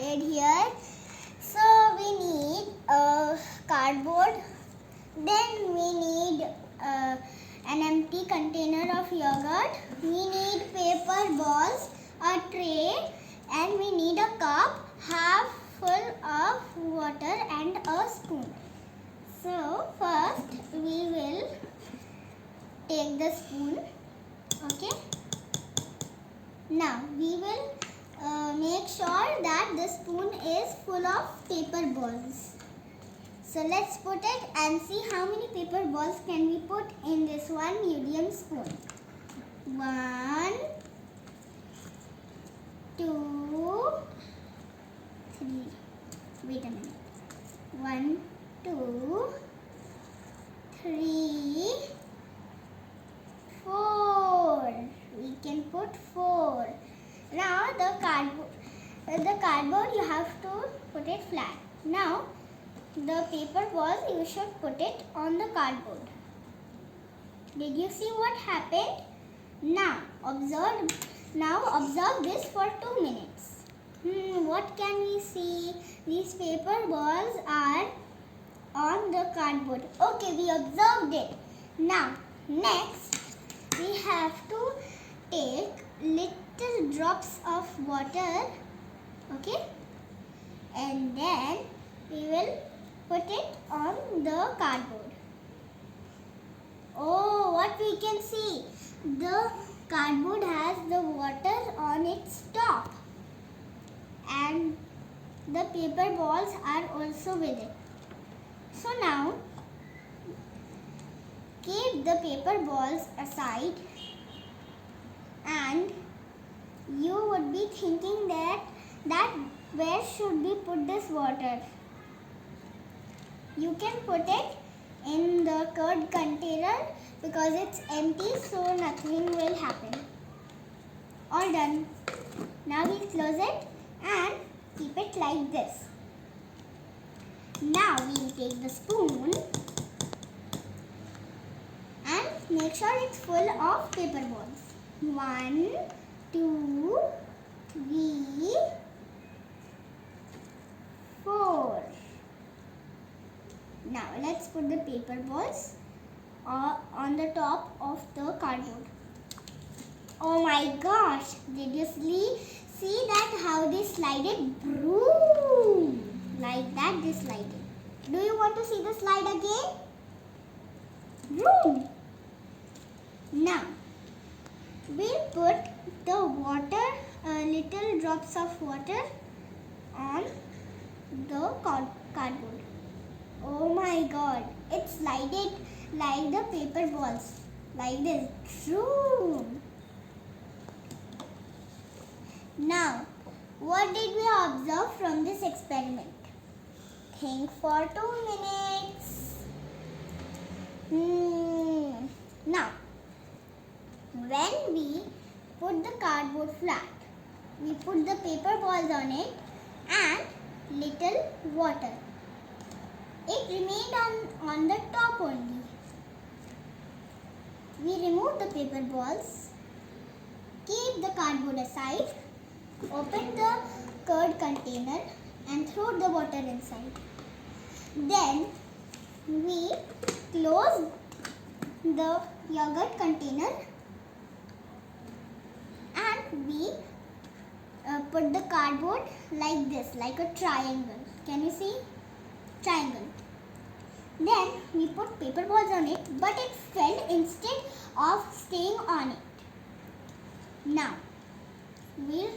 required here. So we need a cardboard, then we need an empty container of yogurt, we need paper balls, a tray, and we need a cup half full of water and a spoon. So first we will take the spoon. Okay. Now we will make sure that the spoon is full of paper balls. So let's put it and see how many paper balls can we put in this one medium spoon. 1, 2, 3. Wait a minute. 1, 2, 3, 4. We can put 4. Now the cardboard you have to put it flat. Now the paper balls you should put it on the cardboard. Did you see what happened? Now observe this for 2 minutes. What can we see? These paper balls are on the cardboard. Okay, we observed it. Now next we have to take little drops of water, okay, and then we will put it on the cardboard. Oh, what we can see, the cardboard has the water on its top and the paper balls are also with it. So now keep the paper balls aside, and you would be thinking that where should we put this water? You can put it in the curd container because it's empty, so nothing will happen. All done. Now we close it and keep it like this. Now we'll take the spoon and make sure it's full of paper balls. 1, 2, 3, 4. Now let's put the paper balls on the top of the cardboard. Oh my gosh, did you see that how they slided? Broom! Like that they slided. Do you want to see the slide again? Broom! Now we'll put the water, little drops of water on the cardboard. Oh my god, it slided like the paper balls, like this. True. Now, what did we observe from this experiment? Think for 2 minutes. Now, when we put the cardboard flat, we put the paper balls on it and little water. It remained on the top only. We remove the paper balls, keep the cardboard aside, open the curd container and throw the water inside. Then we close the yogurt container and we put the cardboard like this, like a triangle. Can you see? Triangle. Then we put paper balls on it, but it fell instead of staying on it. Now we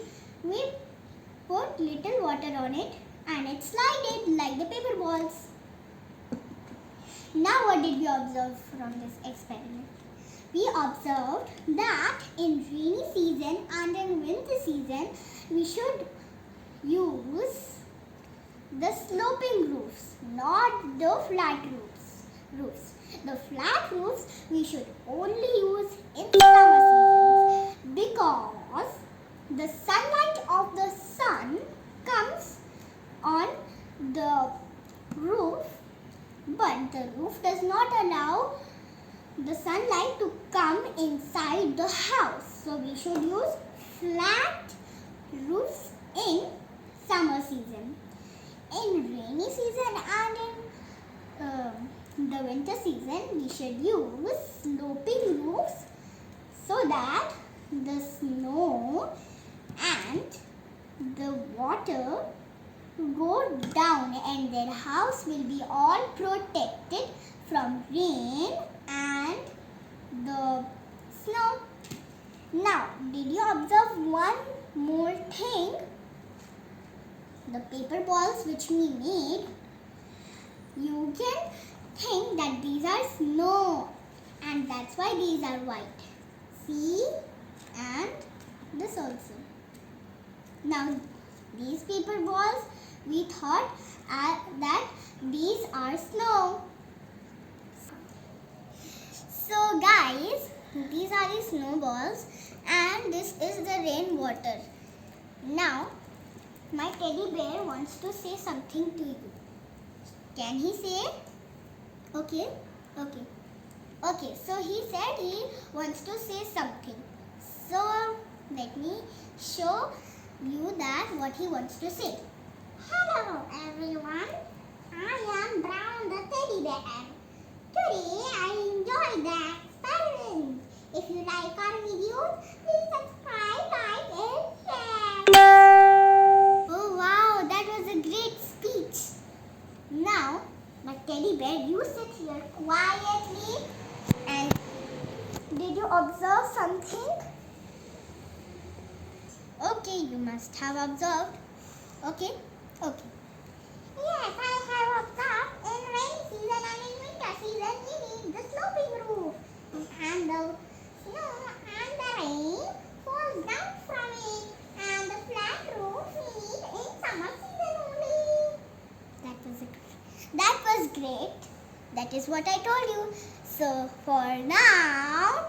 put little water on it and it slided like the paper balls. Now what did we observe from this experiment? We observed that in rainy season and in winter season we should use the sloping roofs, not the flat roofs. The flat roofs we should only use in summer seasons because the sunlight of the sun comes on the roof, but the roof does not allow the sunlight to come inside the house. So we should use flat roofs in summer season. In rainy season and in the winter season, we should use sloping roofs so that the snow and the water go down and their house will be all protected from rain and the snow. Now, did you observe one more thing? The paper balls which we made, you can think that these are snow and that's why these are white. See, and this also. Now, these paper balls, we thought that these are snow. So guys, these are the snowballs and this is the rainwater. Now, my teddy bear wants to say something to you. Can he say? Okay. So he said he wants to say something. So let me show you that what he wants to say. Hello everyone. I am Brown the teddy bear. Today I enjoyed the experiment. If you like our videos, please subscribe, like and share. Oh wow, that was a great speech. Now, my teddy bear, you sit here quietly and did you observe something? Okay, you must have observed. Okay. Yes, I have observed. In rainy season and in winter season, we need the sloping roof. And the snow and the rain falls down from it. And the flat roof we need in summer season only. That was great. That is what I told you. So for now,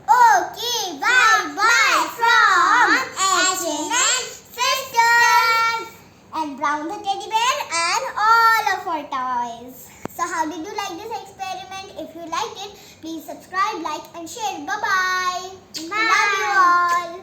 okay, bye from H&M Sisters and Brown the teddy bear and all of our toys. So how did you like this experiment? If you liked it, please subscribe, like and share. Bye-bye. Love you all.